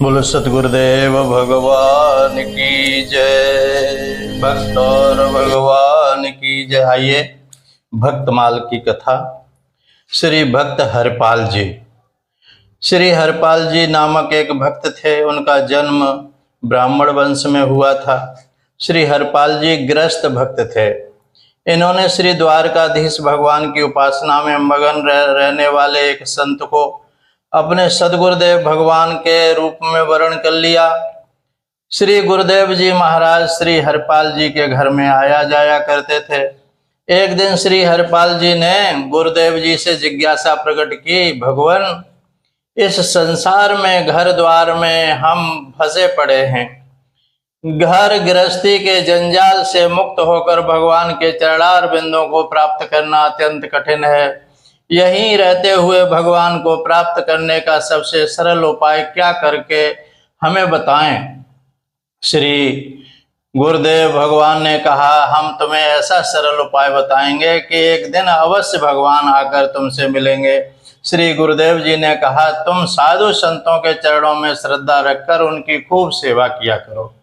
बोलो सतगुरुदेव भगवान की जय। भक्त और भगवान की जय। आइए भक्तमाल की कथा। श्री भक्त हरपाल जी। श्री हरपाल जी नामक एक भक्त थे। उनका जन्म ब्राह्मण वंश में हुआ था। श्री हरपाल जी गृहस्थ भक्त थे। इन्होंने श्री द्वारकाधीश भगवान की उपासना में मगन रहने वाले एक संत को अपने सदगुरुदेव भगवान के रूप में वर्ण कर लिया। श्री गुरुदेव जी महाराज श्री हरपाल जी के घर में आया जाया करते थे। एक दिन श्री हरपाल जी ने गुरुदेव जी से जिज्ञासा प्रकट की, भगवान, इस संसार में घर द्वार में हम फंसे पड़े हैं। घर गृहस्थी के जंजाल से मुक्त होकर भगवान के चरणार बिंदों को प्राप्त करना अत्यंत कठिन है। यहीं रहते हुए भगवान को प्राप्त करने का सबसे सरल उपाय क्या करके हमें बताएं। श्री गुरुदेव भगवान ने कहा, हम तुम्हें ऐसा सरल उपाय बताएंगे कि एक दिन अवश्य भगवान आकर तुमसे मिलेंगे। श्री गुरुदेव जी ने कहा, तुम साधु संतों के चरणों में श्रद्धा रखकर उनकी खूब सेवा किया करो।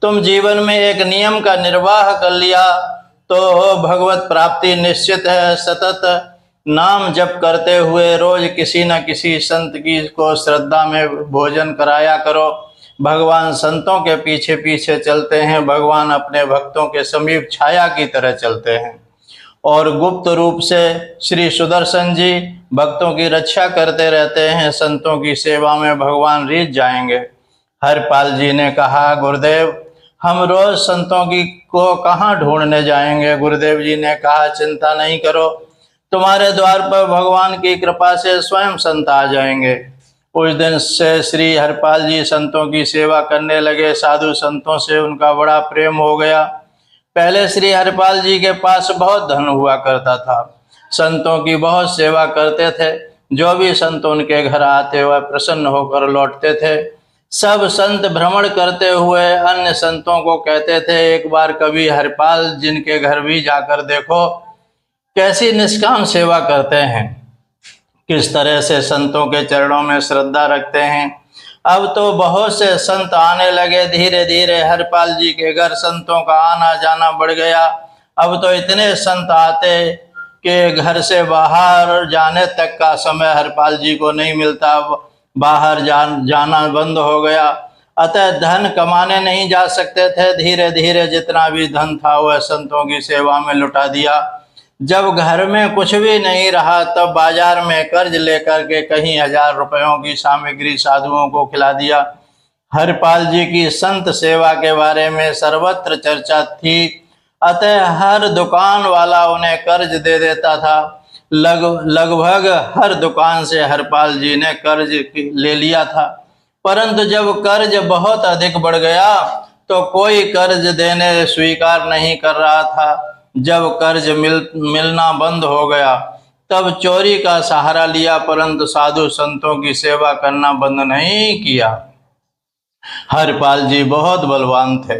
तुम जीवन में एक नियम का निर्वाह कर लिया तो भगवत प्राप्ति निश्चित है। सतत नाम जप करते हुए रोज किसी न किसी संत की को श्रद्धा में भोजन कराया करो। भगवान संतों के पीछे पीछे चलते हैं। भगवान अपने भक्तों के समीप छाया की तरह चलते हैं और गुप्त रूप से श्री सुदर्शन जी भक्तों की रक्षा करते रहते हैं। संतों की सेवा में भगवान रीझ जाएंगे। हरपाल जी ने कहा, गुरुदेव, हम रोज संतों की को कहाँ ढूंढने जाएंगे। गुरुदेव जी ने कहा, चिंता नहीं करो, तुम्हारे द्वार पर भगवान की कृपा से स्वयं संत आ जाएंगे। उस दिन से श्री हरपाल जी संतों की सेवा करने लगे। साधु संतों से उनका बड़ा प्रेम हो गया। पहले श्री हरपाल जी के पास बहुत धन हुआ करता था। संतों की बहुत सेवा करते थे। जो भी संत उनके घर आते वह प्रसन्न होकर लौटते थे। सब संत भ्रमण करते हुए अन्य संतों को कहते थे, एक बार कभी हरपाल जिनके घर भी जाकर देखो, कैसी निष्काम सेवा करते हैं, किस तरह से संतों के चरणों में श्रद्धा रखते हैं। अब तो बहुत से संत आने लगे। धीरे धीरे हरपाल जी के घर संतों का आना जाना बढ़ गया। अब तो इतने संत आते कि घर से बाहर जाने तक का समय हरपाल जी को नहीं मिलता। बाहर जाना बंद हो गया। अतः धन कमाने नहीं जा सकते थे। धीरे धीरे जितना भी धन था वह संतों की सेवा में लुटा दिया। जब घर में कुछ भी नहीं रहा तब बाजार में कर्ज लेकर के कहीं 1000 रुपयों की सामग्री साधुओं को खिला दिया। हरपाल जी की संत सेवा के बारे में सर्वत्र चर्चा थी। अतः हर दुकान वाला उन्हें कर्ज दे देता था। लगभग हर दुकान से हरपाल जी ने कर्ज ले लिया था। परंतु जब कर्ज बहुत अधिक बढ़ गया तो कोई कर्ज देने स्वीकार नहीं कर रहा था। जब कर्ज मिलना बंद हो गया तब चोरी का सहारा लिया, परंतु साधु संतों की सेवा करना बंद नहीं किया। हरपाल जी बहुत बलवान थे।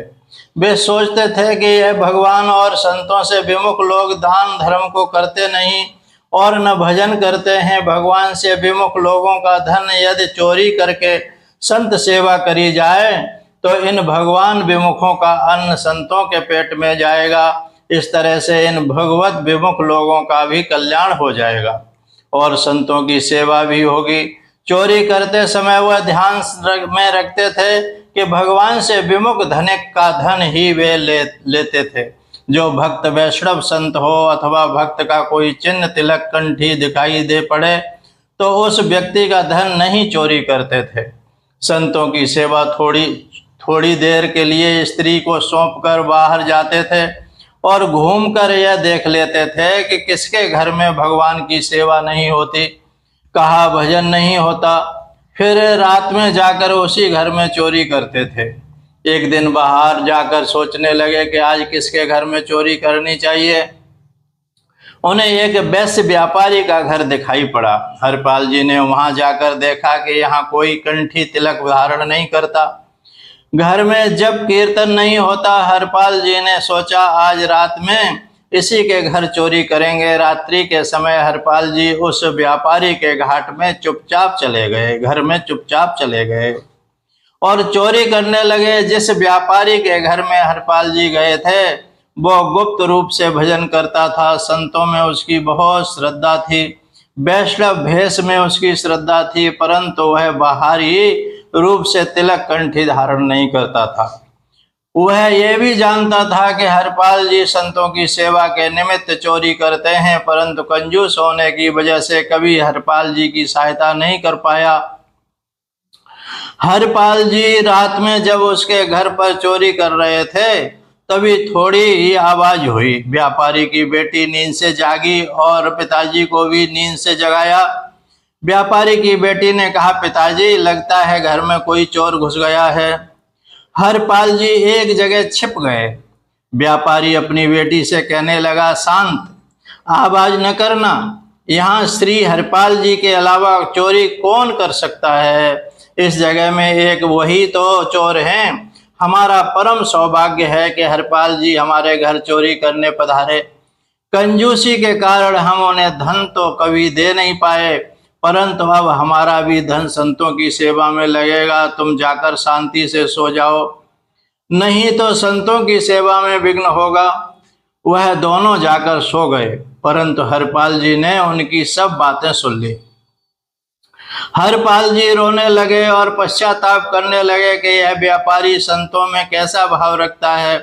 वे सोचते थे कि यह भगवान और संतों से विमुख लोग दान धर्म को करते नहीं और न भजन करते हैं। भगवान से विमुख लोगों का धन यदि चोरी करके संत सेवा करी जाए तो इन भगवान विमुखों का अन्न संतों के पेट में जाएगा। इस तरह से इन भगवत विमुख लोगों का भी कल्याण हो जाएगा और संतों की सेवा भी होगी। चोरी करते समय वह ध्यान में रखते थे कि भगवान से विमुख धनिक का धन ही वे लेते थे। जो भक्त वैष्णव संत हो अथवा भक्त का कोई चिन्ह तिलक कंठी दिखाई दे पड़े तो उस व्यक्ति का धन नहीं चोरी करते थे। संतों की सेवा थोड़ी देर के लिए स्त्री को सौंपकर बाहर जाते थे और घूमकर यह देख लेते थे कि किसके घर में भगवान की सेवा नहीं होती, कहाँ भजन नहीं होता। फिर रात में जाकर उसी घर में चोरी करते थे। एक दिन बाहर जाकर सोचने लगे कि आज किसके घर में चोरी करनी चाहिए। उन्हें एक वैश्य व्यापारी का घर दिखाई पड़ा। हरपाल जी ने वहां जाकर देखा कि यहाँ कोई कंठी तिलक धारण नहीं करता, घर में जब कीर्तन नहीं होता। हरपाल जी ने सोचा, आज रात में इसी के घर चोरी करेंगे। रात्रि के समय हरपाल जी उस व्यापारी के घाट में चुपचाप चले गए, घर में चुपचाप चले गए। और चोरी करने लगे। जिस व्यापारी के घर में हरपाल जी गए थे वो गुप्त रूप से भजन करता था। संतों में उसकी बहुत श्रद्धा थी, वैष्णव भेष में उसकी श्रद्धा थी, परंतु वह बाहरी रूप से तिलक कंठी धारण नहीं करता था। वह यह भी जानता था कि हरपाल जी संतों की सेवा के निमित्त चोरी करते हैं, परंतु कंजूस होने की वजह से कभी हरपाल जी की सहायता नहीं कर पाया। हरपाल जी रात में जब उसके घर पर चोरी कर रहे थे तभी थोड़ी ही आवाज हुई। व्यापारी की बेटी नींद से जागी और पिताजी को भी नींद से जगाया। व्यापारी की बेटी ने कहा, पिताजी लगता है घर में कोई चोर घुस गया है। हरपाल जी एक जगह छिप गए। व्यापारी अपनी बेटी से कहने लगा, शांत, आवाज न करना, यहाँ श्री हरपाल जी के अलावा चोरी कौन कर सकता है। इस जगह में एक वही तो चोर हैं। हमारा परम सौभाग्य है कि हरपाल जी हमारे घर चोरी करने पधारे। कंजूसी के कारण हम उन्हें धन तो कभी दे नहीं पाए, परंतु अब हमारा भी धन संतों की सेवा में लगेगा। तुम जाकर शांति से सो जाओ, नहीं तो संतों की सेवा में विघ्न होगा। वह दोनों जाकर सो गए, परंतु हरपाल जी ने उनकी सब बातें सुन ली। हरपाल जी रोने लगे और पश्चाताप करने लगे कि यह व्यापारी संतों में कैसा भाव रखता है।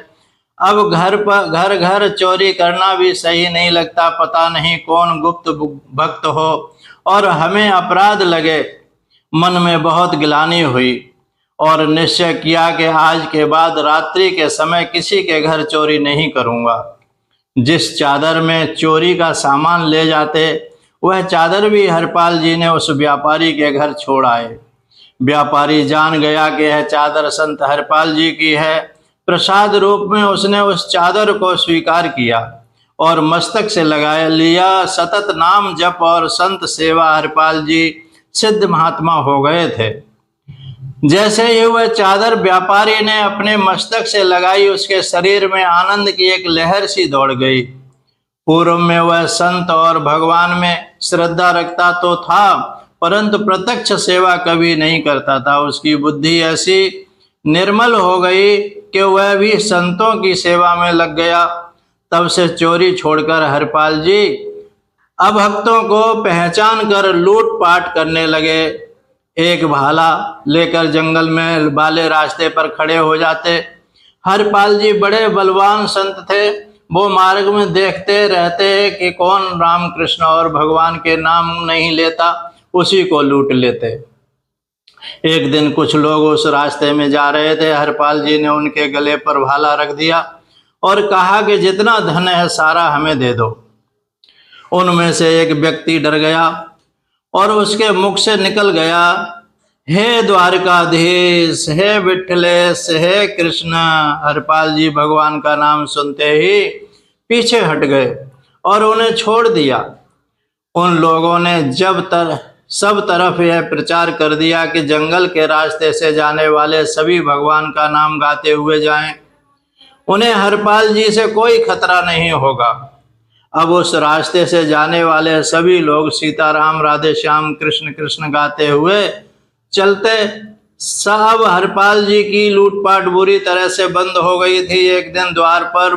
अब घर घर चोरी करना भी सही नहीं लगता। पता नहीं कौन गुप्त भक्त हो और हमें अपराध लगे। मन में बहुत गिलानी हुई और निश्चय किया कि आज के बाद रात्रि के समय किसी के घर चोरी नहीं करूंगा। जिस चादर में चोरी का सामान ले जाते वह चादर भी हरपाल जी ने उस व्यापारी के घर छोड़ आए। व्यापारी जान गया कि यह चादर संत हरपाल जी की है। प्रसाद रूप में उसने उस चादर को स्वीकार किया और मस्तक से लगा लिया। सतत नाम जप और संत सेवा हरपाल जी सिद्ध महात्मा हो गए थे। जैसे ही वह चादर व्यापारी ने अपने मस्तक से लगाई, उसके शरीर में आनंद की एक लहर सी दौड़ गई। पूर्व में वह संत और भगवान में श्रद्धा रखता तो था, परंतु प्रत्यक्ष सेवा कभी नहीं करता था। उसकी बुद्धि ऐसी निर्मल हो गई कि वह भी संतों की सेवा में लग गया। तब से चोरी छोड़कर हरपाल जी अभक्तों को पहचान कर लूटपाट करने लगे। एक भाला लेकर जंगल में वाले रास्ते पर खड़े हो जाते। हरपाल जी बड़े बलवान संत थे। वो मार्ग में देखते रहते कि कौन राम कृष्ण और भगवान के नाम नहीं लेता, उसी को लूट लेते। एक दिन कुछ लोग उस रास्ते में जा रहे थे। हरपाल जी ने उनके गले पर भाला रख दिया और कहा कि जितना धन है सारा हमें दे दो। उनमें से एक व्यक्ति डर गया और उसके मुख से निकल गया, हे द्वारकाधीश, हे विठलेश, हे कृष्ण। हरपाल जी भगवान का नाम सुनते ही पीछे हट गए और उन्हें छोड़ दिया। उन लोगों ने सब तरफ यह प्रचार कर दिया कि जंगल के रास्ते से जाने वाले सभी भगवान का नाम गाते हुए जाएं, उन्हें हरपाल जी से कोई खतरा नहीं होगा। अब उस रास्ते से जाने वाले सभी लोग सीताराम, राधे श्याम, कृष्ण कृष्ण गाते हुए चलते। सब हरपाल जी की लूटपाट बुरी तरह से बंद हो गई थी। एक दिन द्वार पर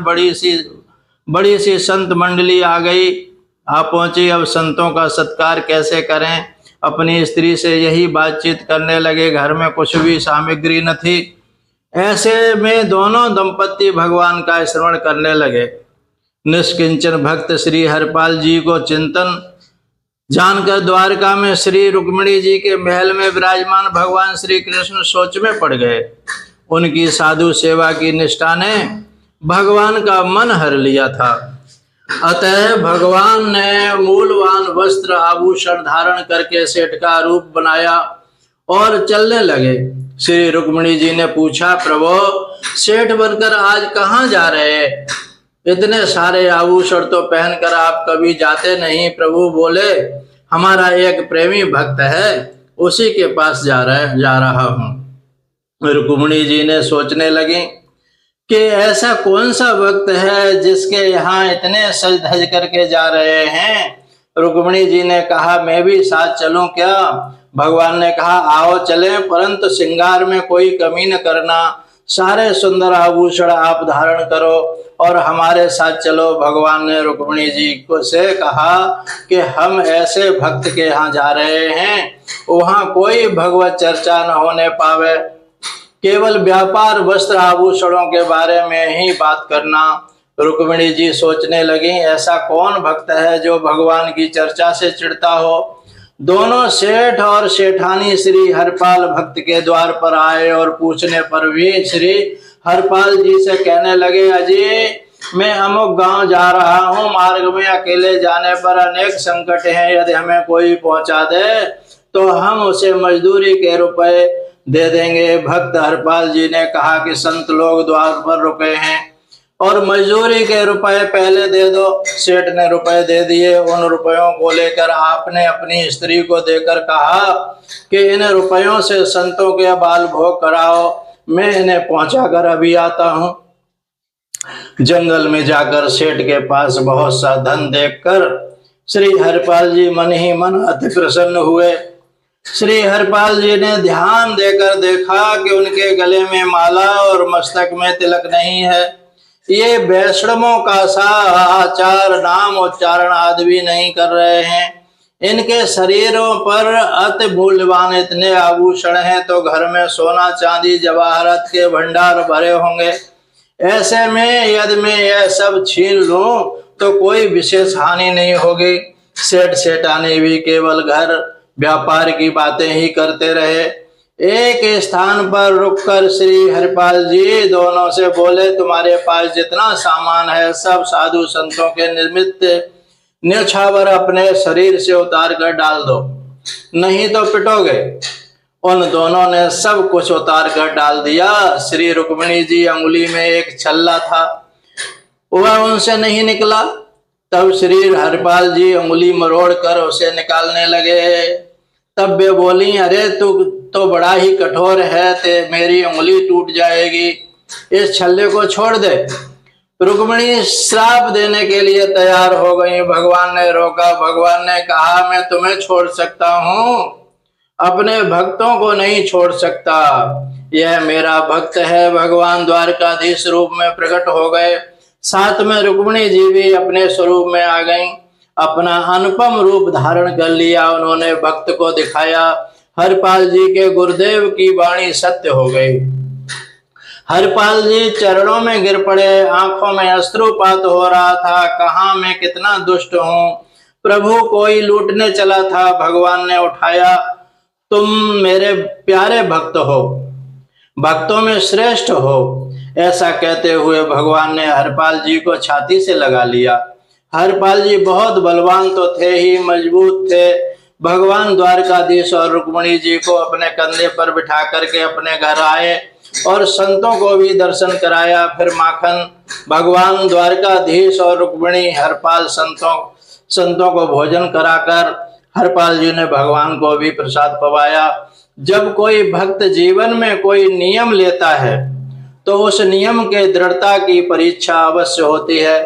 बड़ी सी संत मंडली आ पहुंची। अब संतों का सत्कार कैसे करें, अपनी स्त्री से यही बातचीत करने लगे। घर में कुछ भी सामग्री न थी। ऐसे में दोनों दंपत्ति भगवान का स्मरण करने लगे। निष्किंचन भक्त श्री हरपाल जी को चिंतन जानकर द्वारका में श्री रुक्मिणी जी के महल में विराजमान भगवान श्री कृष्ण सोच में पड़ गए। उनकी साधु सेवा की निष्ठा ने भगवान का मन हर लिया था। अतः भगवान ने मूलवान वस्त्र आभूषण धारण करके सेठ का रूप बनाया और चलने लगे। श्री रुक्मिणी जी ने पूछा, प्रभु सेठ बनकर आज कहाँ जा रहे हैं? इतने सारे आभूषण तो पहनकर आप कभी जाते नहीं। प्रभु बोले, हमारा एक प्रेमी भक्त है, उसी के पास जा रहा हूँ। रुक्मिणी जी ने सोचने लगी कि ऐसा कौन सा भक्त है जिसके यहाँ इतने सज धज करके जा रहे हैं। रुक्मिणी जी ने कहा, मैं भी साथ चलूं क्या? भगवान ने कहा आओ चले, परंतु श्रृंगार में कोई कमी न करना, सारे सुंदर आभूषण आप धारण करो और हमारे साथ चलो। भगवान ने रुक्मिणी जी को से कहा कि हम ऐसे भक्त के यहाँ जा रहे हैं वहां कोई भगवत चर्चा न होने पावे, केवल व्यापार वस्त्र आभूषणों के बारे में ही बात करना। रुक्मिणी जी सोचने लगी ऐसा कौन भक्त है जो भगवान की चर्चा से चिढ़ता हो। दोनों सेठ और सेठानी श्री हरपाल भक्त के द्वार पर आए और पूछने पर भी श्री हरपाल जी से कहने लगे अजय मैं अमुक गांव जा रहा हूं, मार्ग में अकेले जाने पर अनेक संकट हैं, यदि हमें कोई पहुंचा दे तो हम उसे मजदूरी के रुपए दे देंगे। भक्त हरपाल जी ने कहा कि संत लोग द्वार पर रुके हैं और मजदूरी के रुपए पहले दे दो। सेठ ने रुपए दे दिए। उन रुपयों को लेकर आपने अपनी स्त्री को देकर कहा कि इन रुपयों से संतों के बाल भोग कराओ, मैं इन्हें पहुंचा कर अभी आता हूं। जंगल में जाकर सेठ के पास बहुत सा धन देखकर श्री हरपाल जी मन ही मन अति प्रसन्न हुए। श्री हरपाल जी ने ध्यान देकर देखा कि उनके गले में माला और मस्तक में तिलक नहीं है। ये वैष्णवों का सा आचार नाम उच्चारण आदि भी नहीं कर रहे हैं। इनके शरीरों पर अति मूल्यवान इतने आभूषण हैं तो घर में सोना चांदी जवाहरात के भंडार भरे होंगे। ऐसे में यदि मैं यह सब छीन लूं तो कोई विशेष हानि नहीं होगी। सेठ सेठानी भी केवल घर व्यापार की बातें ही करते रहे। एक स्थान पर रुककर श्री हरपाल जी दोनों से बोले तुम्हारे पास जितना सामान है सब साधु संतों के निमित्त न्यौछावर अपने शरीर से उतार कर डाल दो, नहीं तो पिटोगे। उन दोनों ने सब कुछ उतार कर डाल दिया। श्री रुक्मिणी जी अंगुली में एक छल्ला था, वह उनसे नहीं निकला। तब श्री हरपाल जी अंगुली मरोड़ कर उसे निकालने लगे। तब वे बोली अरे तू तो बड़ा ही कठोर है, ते मेरी उंगली टूट जाएगी, इस छल्ले को छोड़ दे। रुक्मिणी श्राप देने के लिए तैयार हो गई। भगवान ने रोका। भगवान ने कहा मैं तुम्हें छोड़ सकता हूँ, अपने भक्तों को नहीं छोड़ सकता। यह मेरा भक्त है। भगवान द्वारकाधीश रूप में प्रकट हो गए। साथ में रुक्मिणी जी भी अपने स्वरूप में आ गईं। अपना अनुपम रूप धारण कर लिया। उन्होंने भक्त को दिखाया। हरपाल जी के गुरुदेव की वाणी सत्य हो गई। हरपाल जी चरणों में गिर पड़े। आंखों में अश्रुपात हो रहा था। कहा मैं कितना दुष्ट हूँ, प्रभु कोई लूटने चला था, भगवान ने उठाया। तुम मेरे प्यारे भक्त हो, भक्तों में श्रेष्ठ हो। ऐसा कहते हुए भगवान ने हरपाल जी को छाती से लगा लिया। हरपाल जी बहुत बलवान तो थे ही, मजबूत थे। भगवान द्वारकाधीश और रुक्मिणी जी को अपने कंधे पर बिठा करके अपने घर आए और संतों को भी दर्शन कराया। फिर माखन भगवान द्वारकाधीश और रुक्मिणी हरपाल संतों को भोजन कराकर हरपाल जी ने भगवान को भी प्रसाद पवाया। जब कोई भक्त जीवन में कोई नियम लेता है तो उस नियम के दृढ़ता की परीक्षा अवश्य होती है,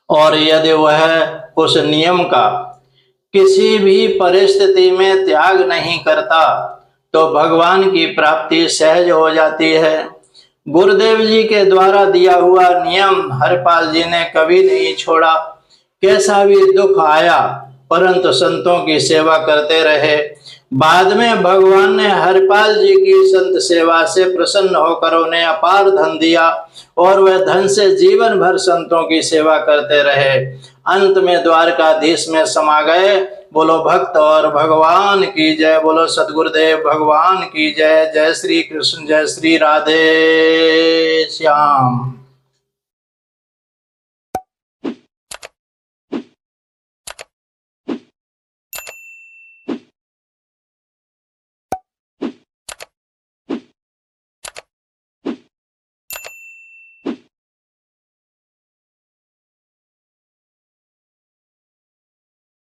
और यदि वह उस नियम का किसी भी परिस्थिति में त्याग नहीं करता तो भगवान की प्राप्ति सहज हो जाती है। गुरुदेव जी के द्वारा दिया हुआ नियम हरपाल जी ने कभी नहीं छोड़ा। कैसा भी दुख आया परंतु संतों की सेवा करते रहे। बाद में भगवान ने हरपाल जी की संत सेवा से प्रसन्न होकर उन्हें अपार धन दिया और वह धन से जीवन भर संतों की सेवा करते रहे। अंत में द्वारकाधीश में समा गए। बोलो भक्त और भगवान की जय। बोलो सद्गुरुदेव भगवान की जय। जय श्री कृष्ण, जय श्री राधे श्याम।